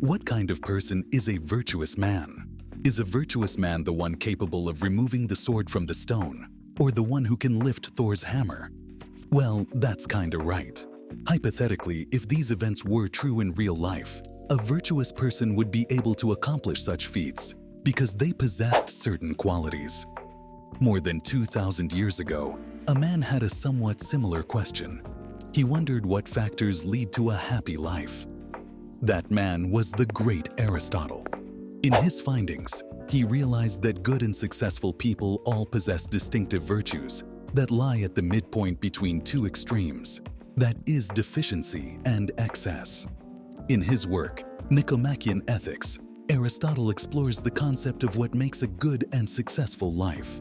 What kind of person is a virtuous man? Is a virtuous man the one capable of removing the sword from the stone, or the one who can lift Thor's hammer? Well, that's kinda right. Hypothetically, if these events were true in real life, a virtuous person would be able to accomplish such feats because they possessed certain qualities. More than 2,000 years ago, a man had a somewhat similar question. He wondered what factors lead to a happy life. That man was the great Aristotle. In his findings, he realized that good and successful people all possess distinctive virtues that lie at the midpoint between two extremes, that is, deficiency and excess. In his work, Nicomachean Ethics, Aristotle explores the concept of what makes a good and successful life.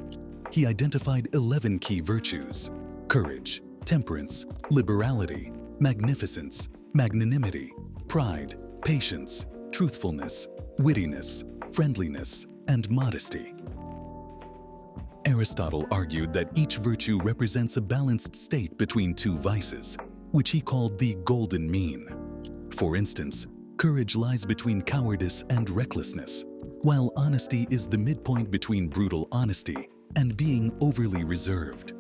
He identified 11 key virtues: courage, temperance, liberality, magnificence, magnanimity, pride, patience, truthfulness, wittiness, friendliness, and modesty. Aristotle argued that each virtue represents a balanced state between two vices, which he called the golden mean. For instance, courage lies between cowardice and recklessness, while honesty is the midpoint between brutal honesty and being overly reserved.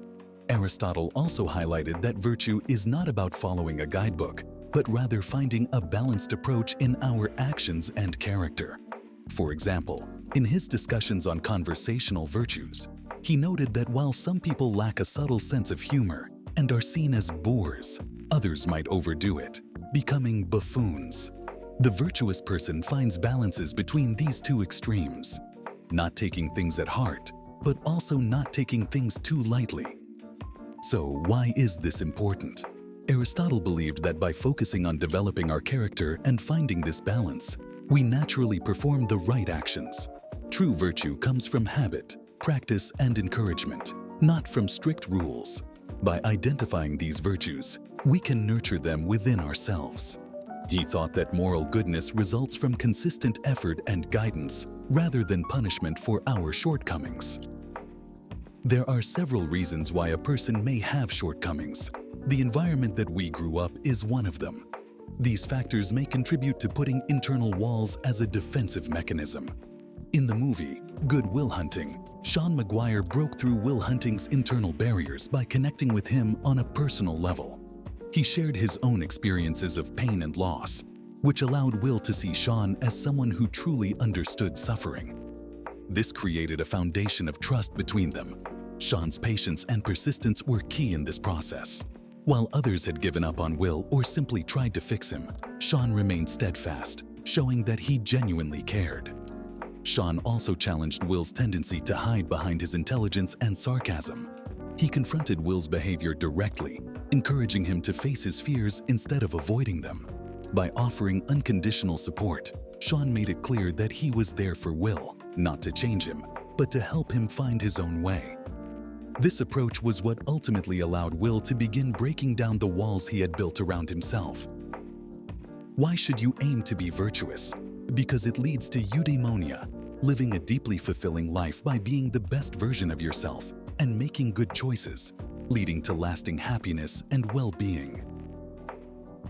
Aristotle also highlighted that virtue is not about following a guidebook, but rather finding a balanced approach in our actions and character. For example, in his discussions on conversational virtues, he noted that while some people lack a subtle sense of humor and are seen as bores, others might overdo it, becoming buffoons. The virtuous person finds balances between these two extremes, not taking things at heart, but also not taking things too lightly. So why is this important? Aristotle believed that by focusing on developing our character and finding this balance, we naturally perform the right actions. True virtue comes from habit, practice, and encouragement, not from strict rules. By identifying these virtues, we can nurture them within ourselves. He thought that moral goodness results from consistent effort and guidance rather than punishment for our shortcomings. There are several reasons why a person may have shortcomings. The environment that we grew up is one of them. These factors may contribute to putting internal walls as a defensive mechanism. In the movie Good Will Hunting, Sean McGuire broke through Will Hunting's internal barriers by connecting with him on a personal level. He shared his own experiences of pain and loss, which allowed Will to see Sean as someone who truly understood suffering. This created a foundation of trust between them. Sean's patience and persistence were key in this process. While others had given up on Will or simply tried to fix him, Sean remained steadfast, showing that he genuinely cared. Sean also challenged Will's tendency to hide behind his intelligence and sarcasm. He confronted Will's behavior directly, encouraging him to face his fears instead of avoiding them. By offering unconditional support, Sean made it clear that he was there for Will, not to change him, but to help him find his own way. This approach was what ultimately allowed Will to begin breaking down the walls he had built around himself. Why should you aim to be virtuous? Because it leads to eudaimonia, living a deeply fulfilling life by being the best version of yourself and making good choices, leading to lasting happiness and well-being.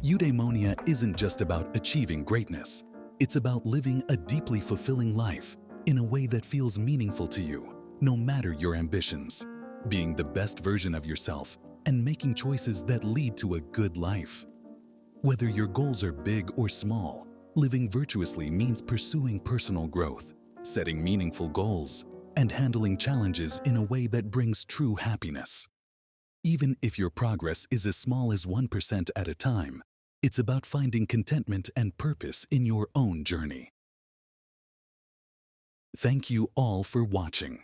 Eudaimonia isn't just about achieving greatness. It's about living a deeply fulfilling life in a way that feels meaningful to you, no matter your ambitions. Being the best version of yourself and making choices that lead to a good life. Whether your goals are big or small, living virtuously means pursuing personal growth, setting meaningful goals, and handling challenges in a way that brings true happiness. Even if your progress is as small as 1% at a time, it's about finding contentment and purpose in your own journey. Thank you all for watching.